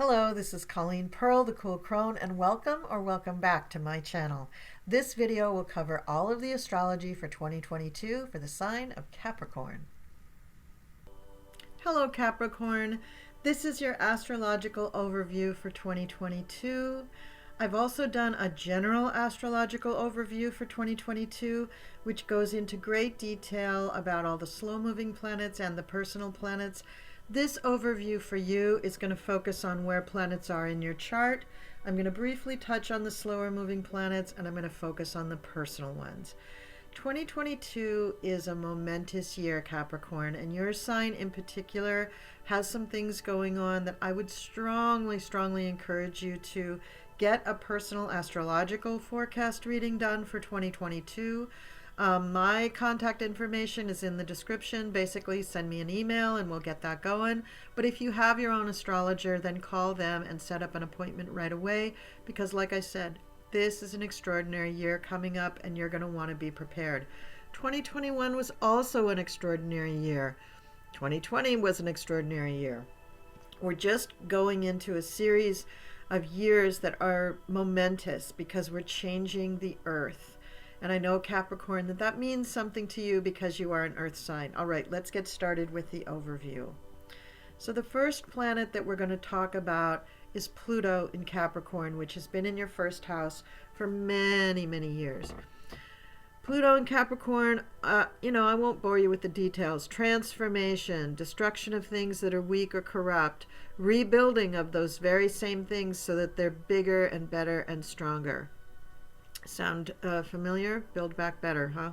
Hello, this is Colleen Pearl, the Cool Crone, and welcome or welcome back to my channel. This video will cover all of the astrology for 2022 for the sign of Capricorn. Hello Capricorn, this is your astrological overview for 2022. I've also done a general astrological overview for 2022, which goes into great detail about all the slow-moving planets and the personal planets. This overview for you is going to focus on where planets are in your chart. I'm going to briefly touch on the slower moving planets, and I'm going to focus on the personal ones. 2022 is a momentous year, Capricorn, and your sign in particular has some things going on that I would strongly encourage you to get a personal astrological forecast reading done for 2022. My contact information is in the description. Basically, send me an email and we'll get that going. But if you have your own astrologer, then call them and set up an appointment right away, because like I said, this is an extraordinary year coming up and you're going to want to be prepared. 2021 was also an extraordinary year. 2020 was an extraordinary year. We're just going into a series of years that are momentous because we're changing the earth. And I know, Capricorn, that means something to you because you are an earth sign. All right, let's get started with the overview. So the first planet that we're going to talk about is Pluto in Capricorn, which has been in your first house for many years. Pluto in Capricorn, I won't bore you with the details. Transformation, destruction of things that are weak or corrupt, rebuilding of those very same things so that they're bigger and better and stronger. Sound familiar? Build back better, huh?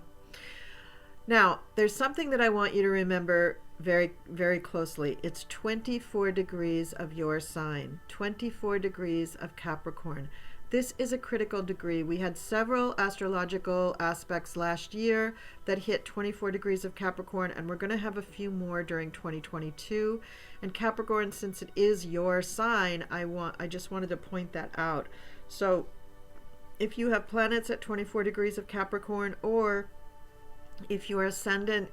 Now, there's something that I want you to remember very closely. It's 24 degrees of your sign, 24 degrees of Capricorn. This is a critical degree. We had several astrological aspects last year that hit 24 degrees of Capricorn, and we're going to have a few more during 2022. And Capricorn, since it is your sign, I just wanted to point that out. So if you have planets at 24 degrees of Capricorn, or if your ascendant,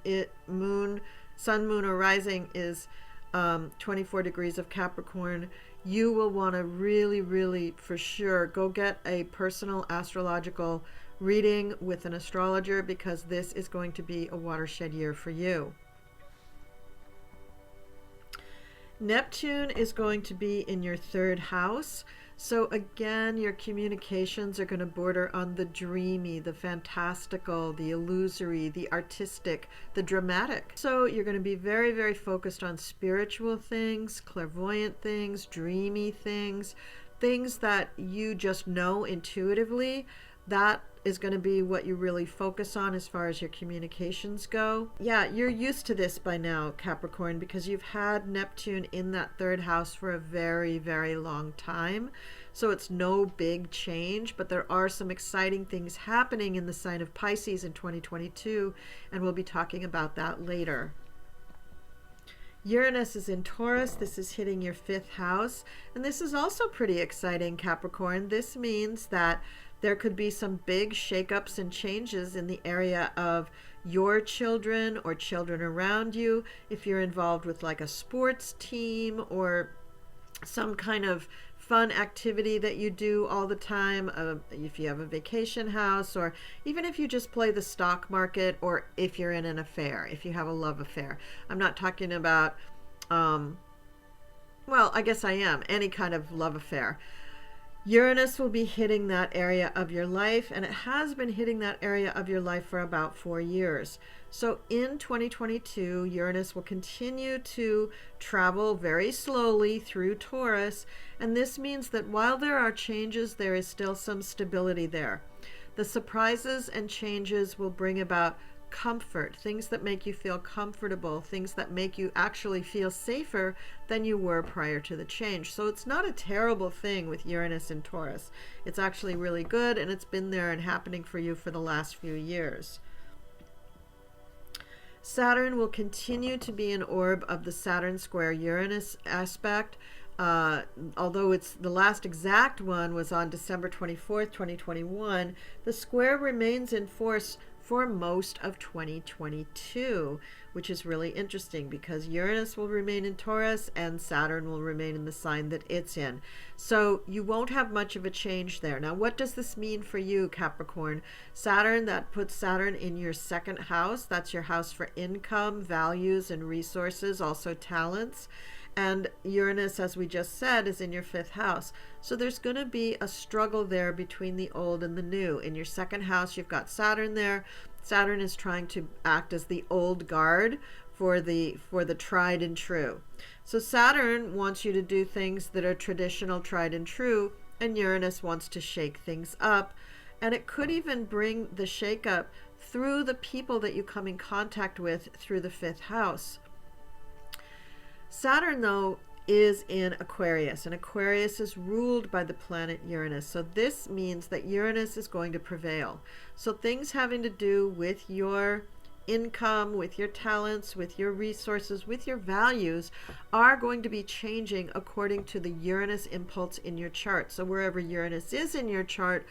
sun, moon, or rising is 24 degrees of Capricorn, you will want to really for sure go get a personal astrological reading with an astrologer, because this is going to be a watershed year for you. Neptune is going to be in your third house. So again, your communications are going to border on the dreamy, the fantastical, the illusory, the artistic, the dramatic. So you're going to be very focused on spiritual things, clairvoyant things, dreamy things, things that you just know intuitively. That is going to be what you really focus on as far as your communications go. Yeah, you're used to this by now, Capricorn, because you've had Neptune in that third house for a very long time. So it's no big change, but there are some exciting things happening in the sign of Pisces in 2022, and we'll be talking about that later. Uranus is in Taurus. This is hitting your fifth house, and this is also pretty exciting, Capricorn. This means that there could be some big shakeups and changes in the area of your children or children around you. If you're involved with like a sports team or some kind of fun activity that you do all the time, if you have a vacation house, or even if you just play the stock market, or if you're in an affair, if you have a love affair. I'm not talking about, well, I guess I am, any kind of love affair. Uranus will be hitting that area of your life, and it has been hitting that area of your life for about 4 years. So in 2022, Uranus will continue to travel very slowly through Taurus, and this means that while there are changes, there is still some stability there. The surprises and changes will bring about comfort, things that make you feel comfortable, things that make you actually feel safer than you were prior to the change. So it's not a terrible thing with Uranus and Taurus. It's actually really good, and it's been there and happening for you for the last few years. Saturn will continue to be an orb of the Saturn square Uranus aspect. Although it's the last exact one was on December 24th, 2021, the square remains in force for most of 2022. which is really interesting because Uranus will remain in Taurus and Saturn will remain in the sign that it's in. So you won't have much of a change there. Now, what does this mean for you, Capricorn? Saturn, that puts Saturn in your second house. That's your house for income, values, and resources, also talents. And Uranus, as we just said, is in your fifth house. So there's going to be a struggle there between the old and the new. In your second house, you've got Saturn there. Saturn is trying to act as the old guard for the tried and true. So Saturn wants you to do things that are traditional, tried and true, and Uranus wants to shake things up. And it could even bring the shakeup through the people that you come in contact with through the fifth house. Saturn, though, is in Aquarius, and Aquarius is ruled by the planet Uranus. So this means that Uranus is going to prevail. So things having to do with your income, with your talents, with your resources, with your values are going to be changing according to the Uranus impulse in your chart. So wherever Uranus is in your chart,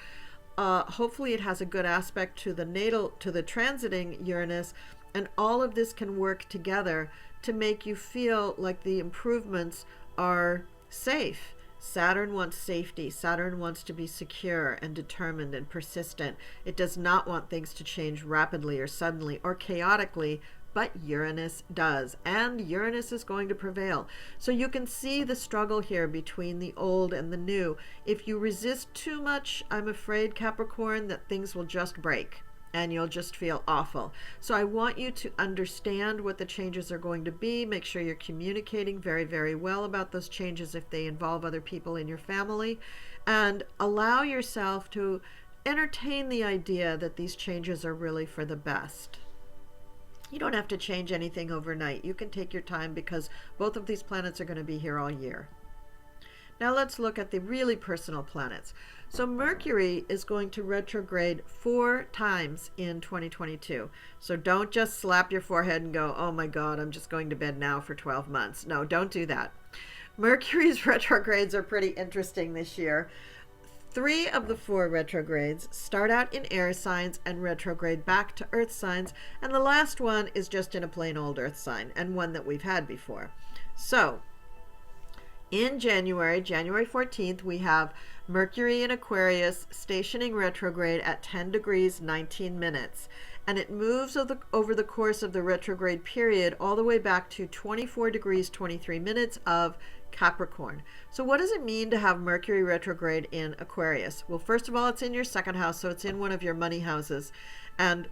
hopefully it has a good aspect to the natal, to the transiting Uranus, and all of this can work together to make you feel like the improvements are safe. Saturn wants safety. Saturn wants to be secure and determined and persistent. It does not want things to change rapidly or suddenly or chaotically, but Uranus does, and Uranus is going to prevail. So you can see the struggle here between the old and the new. If you resist too much, I'm afraid, Capricorn, that things will just break and you'll just feel awful. So I want you to understand what the changes are going to be. Make sure you're communicating very, very well about those changes if they involve other people in your family, and allow yourself to entertain the idea that these changes are really for the best. You don't have to change anything overnight. You can take your time because both of these planets are going to be here all year. Now let's look at the really personal planets. So Mercury is going to retrograde 4 times in 2022. So don't just slap your forehead and go, oh my God, I'm just going to bed now for 12 months. No, don't do that. Mercury's retrogrades are pretty interesting this year. 3 of the 4 retrogrades start out in air signs and retrograde back to earth signs. And the last one is just in a plain old earth sign, and one that we've had before. So in January 14th, we have Mercury in Aquarius stationing retrograde at 10 degrees 19 minutes. And it moves over the course of the retrograde period all the way back to 24 degrees 23 minutes of Capricorn. So what does it mean to have Mercury retrograde in Aquarius? Well, first of all, it's in your second house, so it's in one of your money houses. And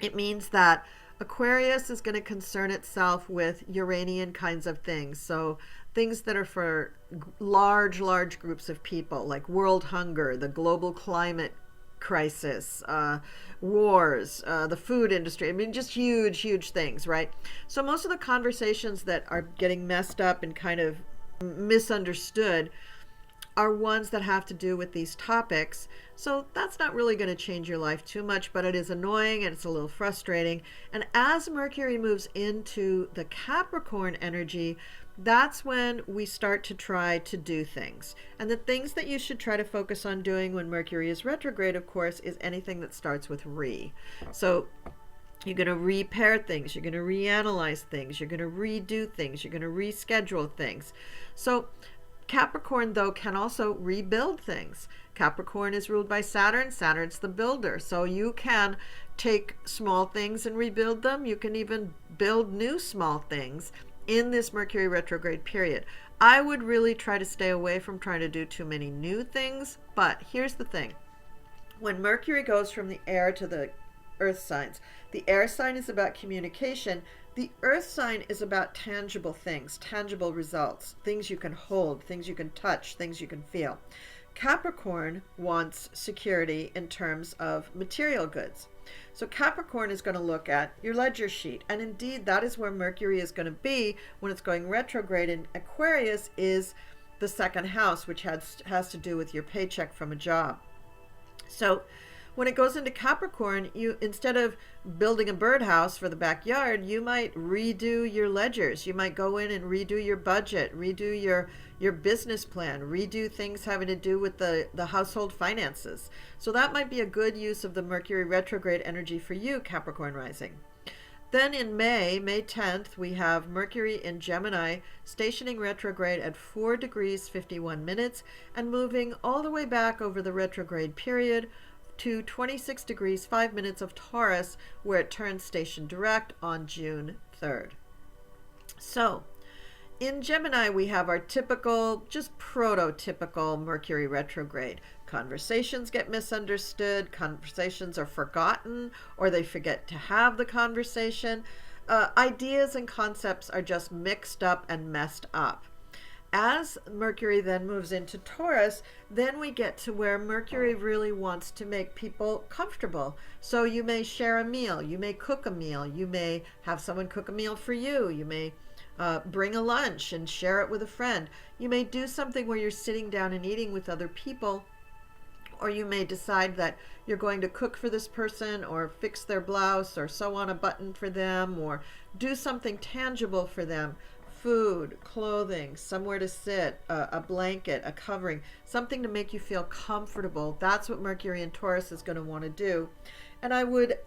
it means that Aquarius is going to concern itself with Uranian kinds of things. So things that are for large groups of people, like world hunger, the global climate crisis, wars, the food industry. I mean, just huge things, right? So most of the conversations that are getting messed up and kind of misunderstood are ones that have to do with these topics. So that's not really going to change your life too much, but it is annoying and it's a little frustrating. And as Mercury moves into the Capricorn energy, that's when we start to try to do things. And the things that you should try to focus on doing when Mercury is retrograde, of course, is anything that starts with re. So you're going to repair things, you're going to reanalyze things, you're going to redo things, you're going to reschedule things. So Capricorn, though, can also rebuild things. Capricorn is ruled by Saturn. Saturn's the builder. So you can take small things and rebuild them. You can even build new small things in this Mercury retrograde period. I would really try to stay away from trying to do too many new things. But here's the thing. When Mercury goes from the air to the earth signs, the air sign is about communication. The earth sign is about tangible things, tangible results, things you can hold, things you can touch, things you can feel. Capricorn wants security in terms of material goods. So Capricorn is going to look at your ledger sheet. And indeed, that is where Mercury is going to be when it's going retrograde in Aquarius, is the second house, which has to do with your paycheck from a job. So when it goes into Capricorn, you, instead of building a birdhouse for the backyard, you might redo your ledgers. You might go in and redo your budget, redo your business plan, redo things having to do with the household finances. So that might be a good use of the Mercury retrograde energy for you, Capricorn rising. Then in May 10th, we have Mercury in Gemini stationing retrograde at 4 degrees 51 minutes and moving all the way back over the retrograde period to 26 degrees 5 minutes of Taurus, where it turns station direct on June 3rd. So in Gemini, we have our typical, just prototypical Mercury retrograde. Conversations get misunderstood, conversations are forgotten, or they forget to have the conversation. Ideas and concepts are just mixed up and messed up. As Mercury then moves into Taurus, then we get to where Mercury really wants to make people comfortable. So you may share a meal, you may cook a meal, you may have someone cook a meal for you, you may bring a lunch and share it with a friend. You may do something where you're sitting down and eating with other people, or you may decide that you're going to cook for this person or fix their blouse or sew on a button for them or do something tangible for them. Food, clothing, somewhere to sit, a blanket, a covering, something to make you feel comfortable. That's what Mercury in Taurus is going to want to do. And I would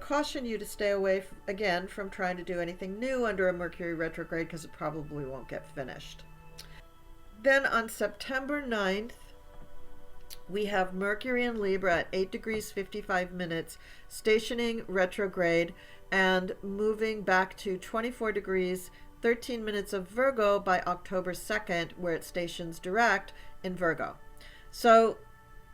caution you to stay away, again, from trying to do anything new under a Mercury retrograde because it probably won't get finished. Then on September 9th, we have Mercury in Libra at 8 degrees 55 minutes, stationing retrograde and moving back to 24 degrees 13 minutes of Virgo by October 2nd, where it stations direct in Virgo. So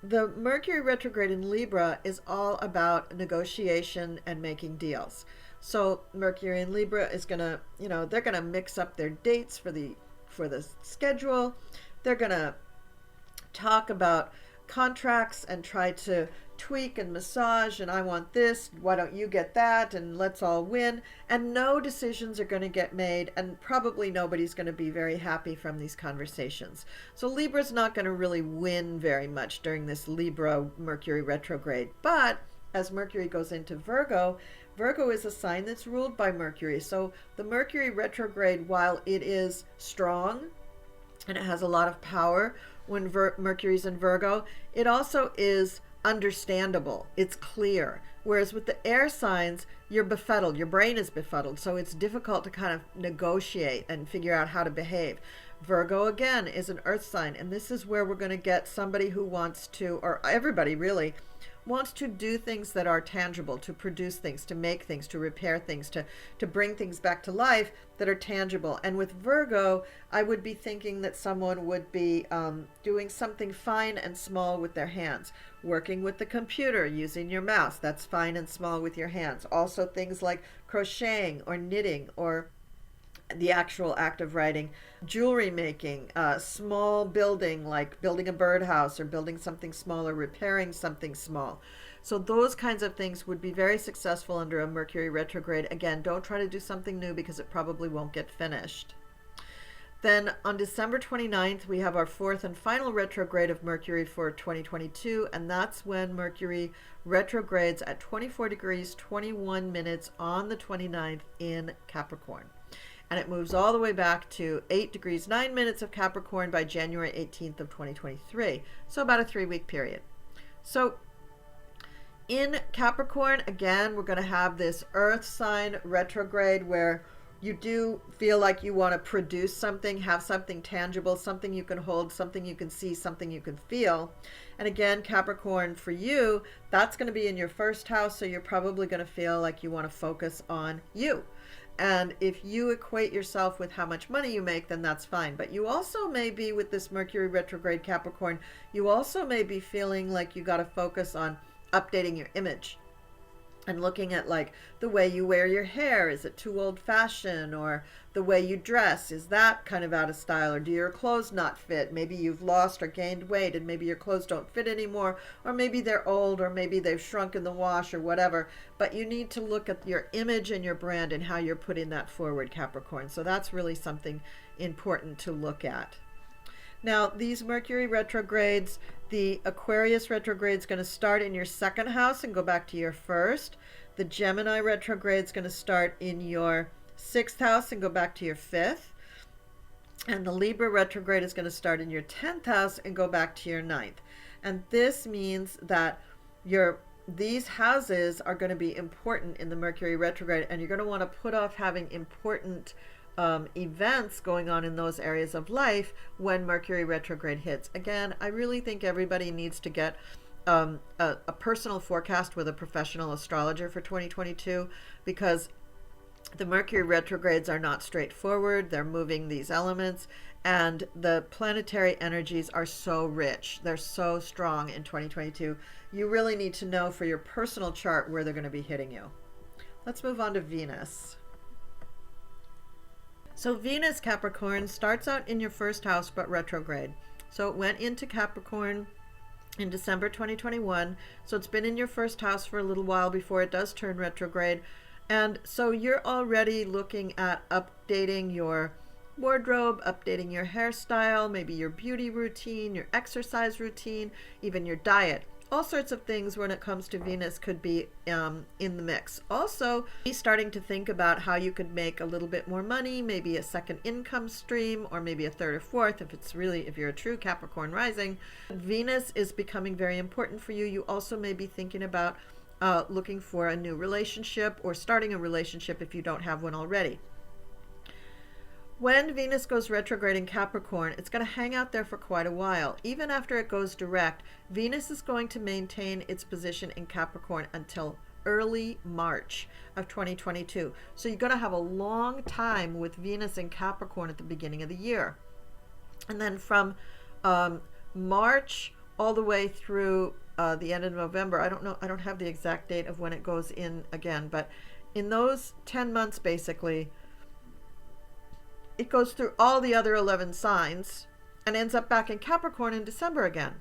the Mercury retrograde in Libra is all about negotiation and making deals. So Mercury in Libra is going to, they're going to mix up their dates for the schedule. They're going to talk about contracts and try to tweak and massage, and I want this, why don't you get that, and let's all win. And no decisions are going to get made, and probably nobody's going to be very happy from these conversations. So Libra's not going to really win very much during this Libra Mercury retrograde. But as Mercury goes into Virgo, Virgo is a sign that's ruled by Mercury. So the Mercury retrograde, while it is strong and it has a lot of power when Mercury's in Virgo, it also is understandable. It's clear. Whereas with the air signs, you're befuddled. Your brain is befuddled. So it's difficult to kind of negotiate and figure out how to behave. Virgo, again, is an earth sign. And this is where we're going to get somebody who wants to, or everybody really, wants to do things that are tangible, to produce things, to make things, to repair things, to bring things back to life that are tangible. And with Virgo, I would be thinking that someone would be doing something fine and small with their hands. Working with the computer, using your mouse, that's fine and small with your hands. Also things like crocheting or knitting or the actual act of writing, jewelry making, small building like building a birdhouse or building something small or repairing something small. So those kinds of things would be very successful under a Mercury retrograde. Again, don't try to do something new because it probably won't get finished. Then on December 29th, we have our fourth and final retrograde of Mercury for 2022, and that's when Mercury retrogrades at 24 degrees 21 minutes on the 29th in Capricorn. And it moves all the way back to 8 degrees 9 minutes of Capricorn by January 18th of 2023. So about a 3-week period. So in Capricorn, again, we're going to have this earth sign retrograde where you do feel like you want to produce something, have something tangible, something you can hold, something you can see, something you can feel. And again, Capricorn, for you, that's going to be in your first house, so you're probably going to feel like you want to focus on you. And if you equate yourself with how much money you make, then that's fine. But you also may be, with this Mercury retrograde Capricorn, you also may be feeling like you got to focus on updating your image and looking at like the way you wear your hair. Is it too old-fashioned? Or the way you dress, is that kind of out of style? Or do your clothes not fit? Maybe you've lost or gained weight and maybe your clothes don't fit anymore, or maybe they're old, or maybe they've shrunk in the wash or whatever. But you need to look at your image and your brand and how you're putting that forward, Capricorn. So that's really something important to look at. Now, these Mercury retrogrades, the Aquarius retrograde is going to start in your second house and go back to your first. The Gemini retrograde is going to start in your sixth house and go back to your fifth. And the Libra retrograde is going to start in your 10th house and go back to your ninth. And this means that these houses are going to be important in the Mercury retrograde, and you're going to want to put off having important events going on in those areas of life when Mercury retrograde hits. Again, I really think everybody needs to get a personal forecast with a professional astrologer for 2022, because the Mercury retrogrades are not straightforward. They're moving these elements, and the planetary energies are so rich. They're so strong in 2022. You really need to know for your personal chart where they're going to be hitting you. Let's move on to Venus. So Venus, Capricorn, starts out in your first house but retrograde. So it went into Capricorn in December 2021. So it's been in your first house for a little while before it does turn retrograde. And so you're already looking at updating your wardrobe, updating your hairstyle, maybe your beauty routine, your exercise routine, even your diet. All sorts of things when it comes to Venus could be in the mix. Also, be starting to think about how you could make a little bit more money, maybe a second income stream, or maybe a third or fourth if you're a true Capricorn rising. Venus is becoming very important for you. You also may be thinking about looking for a new relationship or starting a relationship if you don't have one already. When Venus goes retrograde in Capricorn, it's going to hang out there for quite a while. Even after it goes direct, Venus is going to maintain its position in Capricorn until early March of 2022. So you're going to have a long time with Venus in Capricorn at the beginning of the year. And then from March all the way through the end of November, I don't know, I don't have the exact date of when it goes in again, but in those 10 months basically, it goes through all the other 11 signs and ends up back in Capricorn in December again.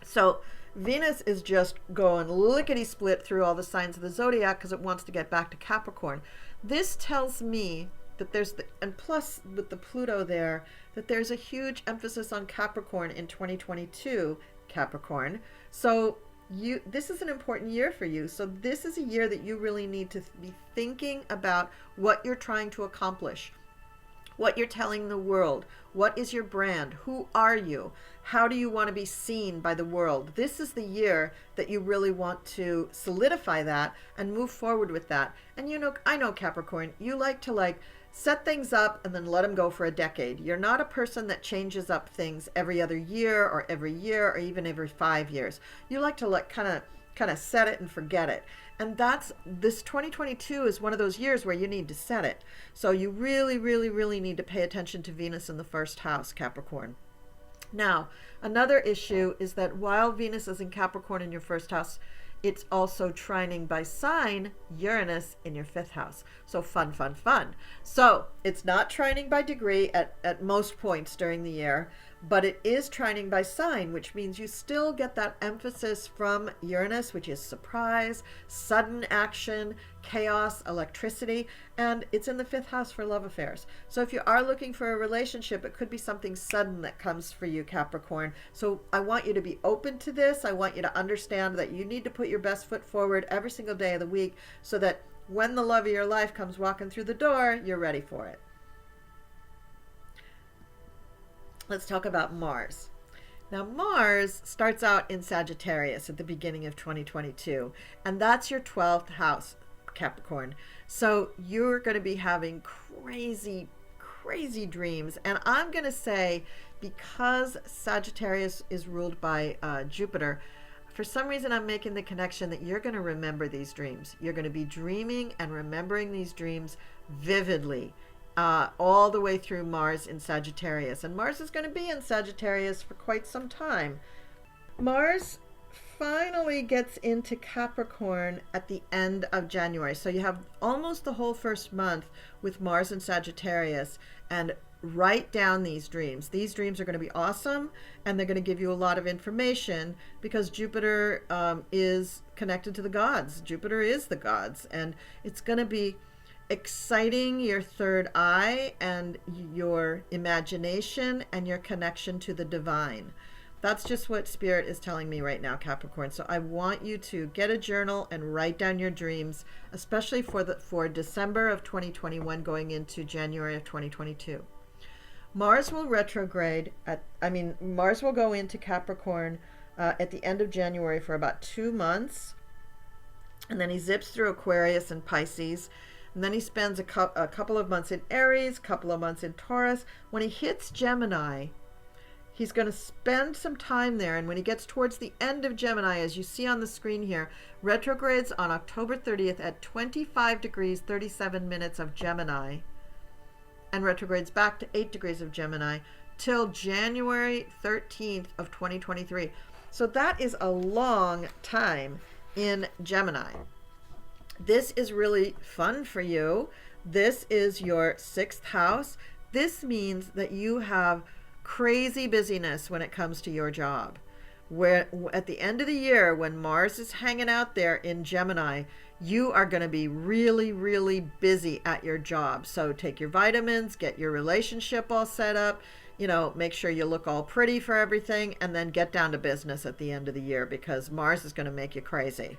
So Venus is just going lickety-split through all the signs of the zodiac because it wants to get back to Capricorn. This tells me that and plus with the Pluto there, that there's a huge emphasis on Capricorn in 2022, Capricorn. So this is an important year for you. So this is a year that you really need to be thinking about what you're trying to accomplish, what you're telling the world. What is your brand? Who are you? How do you want to be seen by the world? This is the year that you really want to solidify that and move forward with that. And I know Capricorn, you like to set things up and then let them go for a decade. You're not a person that changes up things every other year or every year or even every 5 years. You like to kind of set it and forget it. And this 2022 is one of those years where you need to set it. So you really, really, really need to pay attention to Venus in the first house, Capricorn. Now, another issue is that while Venus is in Capricorn in your first house, it's also trining by sign Uranus in your fifth house. So fun, fun, fun. So it's not trining by degree at most points during the year, but it is trining by sign, which means you still get that emphasis from Uranus, which is surprise, sudden action, chaos, electricity, and it's in the fifth house for love affairs. So if you are looking for a relationship, it could be something sudden that comes for you, Capricorn. So I want you to be open to this. I want you to understand that you need to put your best foot forward every single day of the week so that when the love of your life comes walking through the door, you're ready for it. Let's talk about Mars. Now, Mars starts out in Sagittarius at the beginning of 2022, and that's your 12th house, Capricorn. So you're going to be having crazy, crazy dreams. And I'm going to say, because Sagittarius is ruled by Jupiter, for some reason I'm making the connection that you're going to remember these dreams. You're going to be dreaming and remembering these dreams vividly. All the way through Mars in Sagittarius. And Mars is going to be in Sagittarius for quite some time. Mars finally gets into Capricorn at the end of January. So you have almost the whole first month with Mars in Sagittarius. And write down these dreams. These dreams are going to be awesome, and they're going to give you a lot of information because Jupiter is connected to the gods. Jupiter is the gods, and it's going to be exciting your third eye and your imagination and your connection to the divine. That's just what Spirit is telling me right now, Capricorn. So I want you to get a journal and write down your dreams, especially for December of 2021 going into January of 2022. Mars will retrograde Mars will go into Capricorn at the end of January for about 2 months. And then he zips through Aquarius and Pisces. And then he spends a couple of months in Aries, couple of months in Taurus. When he hits Gemini, he's going to spend some time there. And when he gets towards the end of Gemini, as you see on the screen here, retrogrades on October 30th at 25 degrees 37 minutes of Gemini, and retrogrades back to 8 degrees of Gemini till January 13th of 2023. So that is a long time in Gemini. This is really fun for you. This is your 6th house. This means that you have crazy busyness when it comes to your job. Where at the end of the year, when Mars is hanging out there in Gemini, you are going to be really, really busy at your job. So take your vitamins, get your relationship all set up, make sure you look all pretty for everything, and then get down to business at the end of the year, because Mars is going to make you crazy.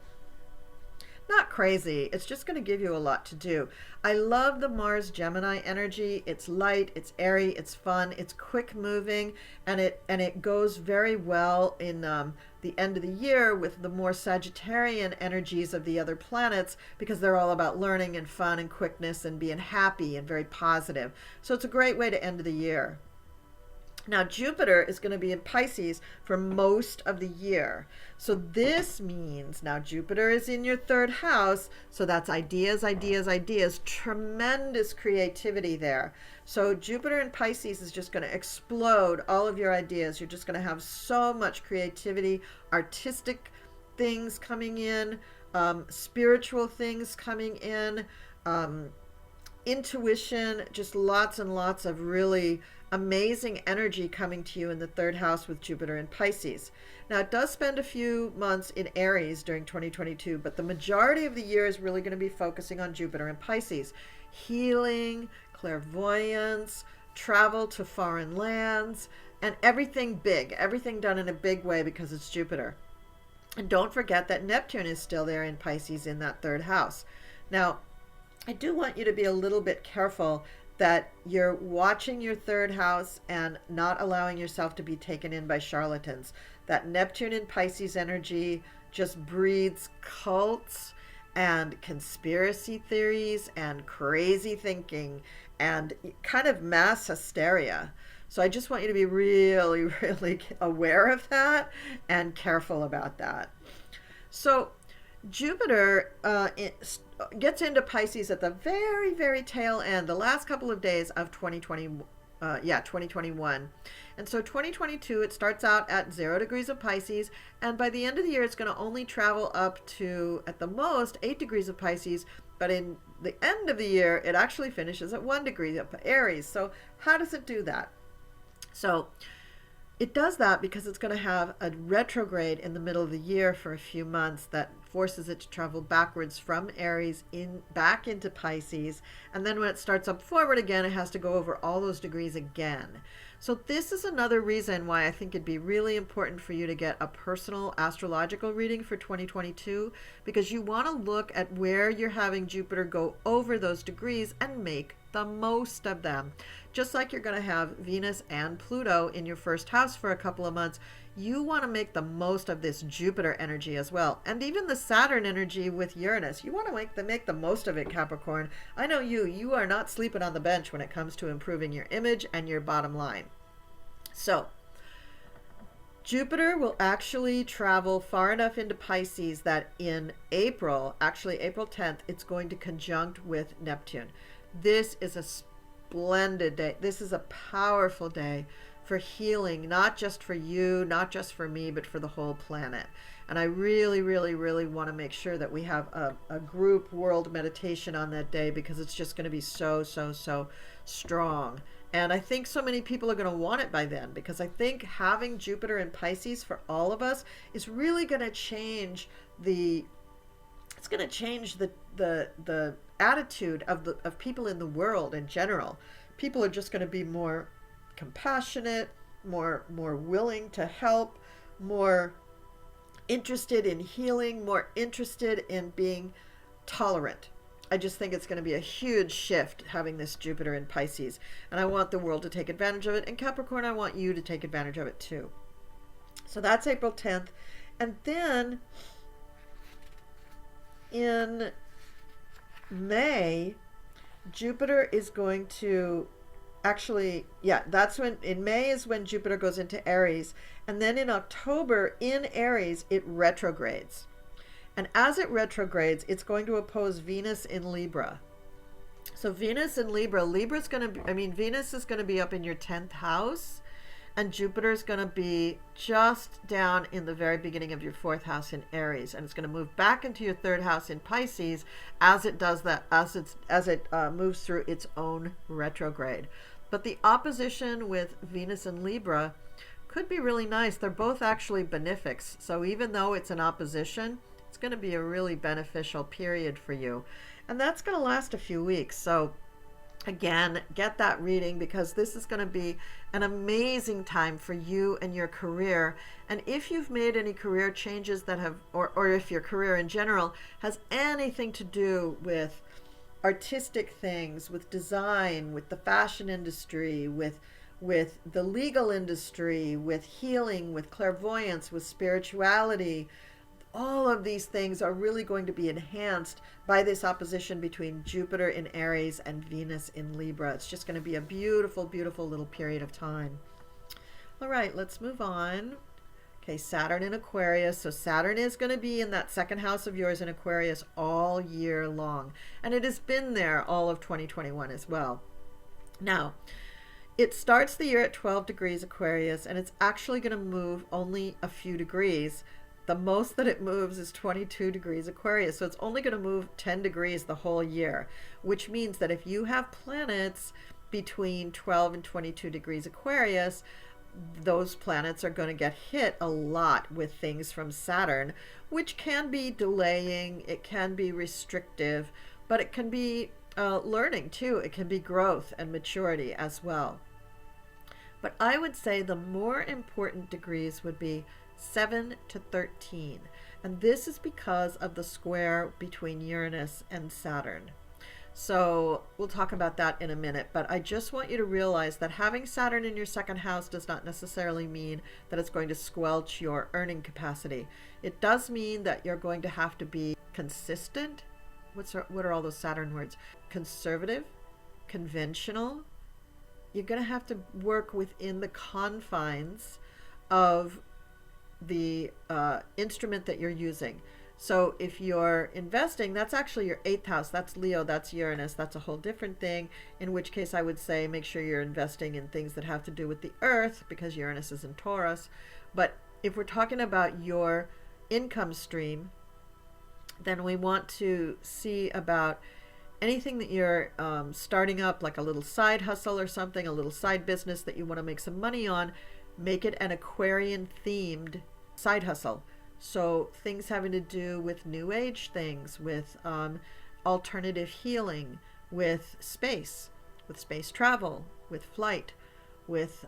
Not crazy, it's just going to give you a lot to do. I love the Mars Gemini energy. It's light, it's airy, it's fun, it's quick moving, and it goes very well in the end of the year with the more Sagittarian energies of the other planets, because they're all about learning and fun and quickness and being happy and very positive. So it's a great way to end the year. Now, Jupiter is going to be in Pisces for most of the year. So this means now Jupiter is in your 3rd house. So that's ideas, ideas, ideas, tremendous creativity there. So Jupiter in Pisces is just going to explode all of your ideas. You're just going to have so much creativity, artistic things coming in, spiritual things coming in, intuition, just lots and lots of really amazing energy coming to you in the 3rd house with Jupiter in Pisces. Now, it does spend a few months in Aries during 2022, but the majority of the year is really going to be focusing on Jupiter in Pisces. Healing, clairvoyance, travel to foreign lands, and everything big, everything done in a big way because it's Jupiter. And don't forget that Neptune is still there in Pisces in that 3rd house. Now, I do want you to be a little bit careful that you're watching your 3rd house and not allowing yourself to be taken in by charlatans. That Neptune in Pisces energy just breeds cults and conspiracy theories and crazy thinking and kind of mass hysteria. So I just want you to be really, really aware of that and careful about that. So Jupiter gets into Pisces at the very, very tail end, the last couple of days of 2021. And so 2022, it starts out at 0 degrees of Pisces, and by the end of the year, it's going to only travel up to, at the most, 8 degrees of Pisces, but in the end of the year, it actually finishes at 1 degree of Aries. So how does it do that? So it does that because it's going to have a retrograde in the middle of the year for a few months that forces it to travel backwards from Aries back into Pisces. And then when it starts up forward again, it has to go over all those degrees again. So this is another reason why I think it'd be really important for you to get a personal astrological reading for 2022, because you want to look at where you're having Jupiter go over those degrees and make the most of them. Just like you're going to have Venus and Pluto in your 1st house for a couple of months, you want to make the most of this Jupiter energy as well. And even the Saturn energy with Uranus, you want to make the most of it, Capricorn. I know you are not sleeping on the bench when it comes to improving your image and your bottom line. So Jupiter will actually travel far enough into Pisces that in April, actually April 10th, it's going to conjunct with Neptune. This is a splendid day. This is a powerful day for healing, not just for you, not just for me, but for the whole planet. And I really, really, really want to make sure that we have a group world meditation on that day, because it's just going to be so, so, so strong. And I think so many people are going to want it by then, because I think having Jupiter in Pisces for all of us is really going to change the attitude of people in the world in general. People are just going to be more compassionate, more willing to help, more interested in healing, more interested in being tolerant. I just think it's going to be a huge shift having this Jupiter in Pisces, and I want the world to take advantage of it, and Capricorn, I want you to take advantage of it too. So that's April 10th. And then in May, Jupiter is going to actually, yeah, that's when, in May is when Jupiter goes into Aries. And then in October in Aries, it retrogrades. And as it retrogrades, it's going to oppose Venus in Libra. So Venus in Libra, Libra's going to be, I mean, Venus is going to be up in your 10th house, and Jupiter is going to be just down in the very beginning of your 4th house in Aries, and it's going to move back into your 3rd house in Pisces as it does that, as it moves through its own retrograde. But the opposition with Venus and Libra could be really nice. They're both actually benefics. So even though it's an opposition, it's going to be a really beneficial period for you. And that's going to last a few weeks. So again, get that reading, because this is going to be an amazing time for you and your career. And if you've made any career changes that have, or if your career in general has anything to do with artistic things, with design, with the fashion industry, with the legal industry, with healing, with clairvoyance, with spirituality, all of these things are really going to be enhanced by this opposition between Jupiter in Aries and Venus in Libra. It's just going to be a beautiful, beautiful little period of time. All right, let's move on. Okay, Saturn in Aquarius. So Saturn is going to be in that 2nd house of yours in Aquarius all year long. And it has been there all of 2021 as well. Now, it starts the year at 12 degrees Aquarius, and it's actually going to move only a few degrees. The most that it moves is 22 degrees Aquarius. So it's only going to move 10 degrees the whole year, which means that if you have planets between 12 and 22 degrees Aquarius, those planets are going to get hit a lot with things from Saturn, which can be delaying, it can be restrictive, but it can be learning too. It can be growth and maturity as well. But I would say the more important degrees would be 7 to 13. And this is because of the square between Uranus and Saturn. So we'll talk about that in a minute, but I just want you to realize that having Saturn in your 2nd house does not necessarily mean that it's going to squelch your earning capacity. It does mean that you're going to have to be consistent. What are all those Saturn words? Conservative, conventional. You're going to have to work within the confines of the instrument that you're using. So if you're investing, that's actually your 8th house. That's Leo, that's Uranus, that's a whole different thing. In which case I would say make sure you're investing in things that have to do with the earth, because Uranus is in Taurus. But if we're talking about your income stream, then we want to see about anything that you're starting up, like a little side hustle or something, a little side business that you want to make some money on. Make it an Aquarian themed side hustle. So things having to do with new age things, with alternative healing, with space travel, with flight, with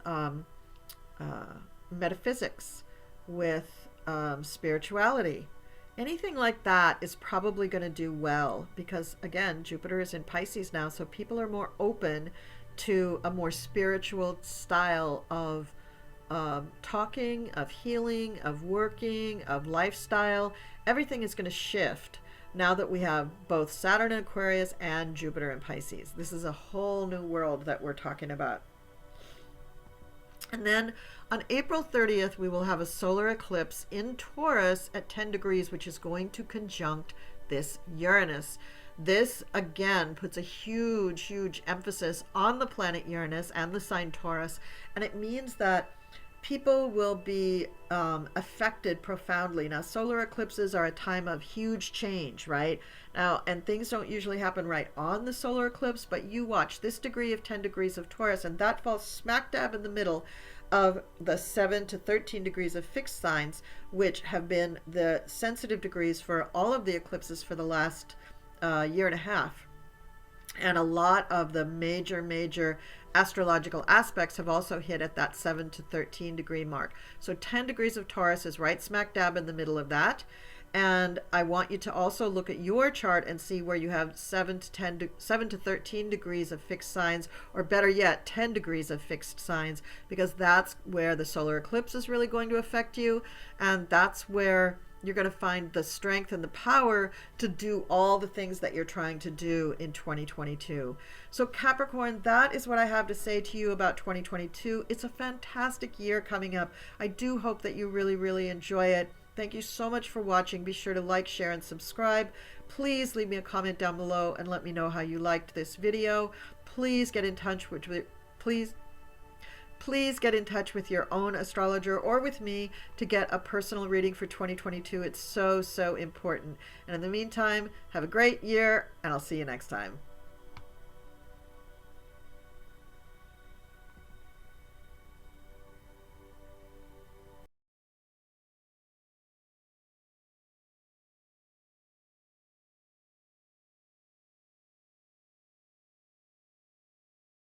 metaphysics, with spirituality. Anything like that is probably going to do well, because again, Jupiter is in Pisces now, so people are more open to a more spiritual style of talking, of healing, of working, of lifestyle. Everything is going to shift now that we have both Saturn in Aquarius and Jupiter in Pisces. This is a whole new world that we're talking about. And then on April 30th, we will have a solar eclipse in Taurus at 10 degrees, which is going to conjunct this Uranus. This, again, puts a huge, huge emphasis on the planet Uranus and the sign Taurus. And it means that people will be affected profoundly. Now, solar eclipses are a time of huge change, right? Now, and things don't usually happen right on the solar eclipse, but you watch this degree of 10 degrees of Taurus, and that falls smack dab in the middle of the 7 to 13 degrees of fixed signs, which have been the sensitive degrees for all of the eclipses for the last year and a half. And a lot of the major astrological aspects have also hit at that 7 to 13 degree mark. So 10 degrees of Taurus is right smack dab in the middle of that. And I want you to also look at your chart and see where you have 7 to 13 degrees of fixed signs, or better yet, 10 degrees of fixed signs, because that's where the solar eclipse is really going to affect you. And that's where you're going to find the strength and the power to do all the things that you're trying to do in 2022. So Capricorn, that is what I have to say to you about 2022. It's a fantastic year coming up. I do hope that you really, really enjoy it. Thank you so much for watching. Be sure to like, share, and subscribe. Please leave me a comment down below and let me know how you liked this video. Please get in touch with Please get in touch with your own astrologer or with me to get a personal reading for 2022. It's so, so important. And in the meantime, have a great year, and I'll see you next time.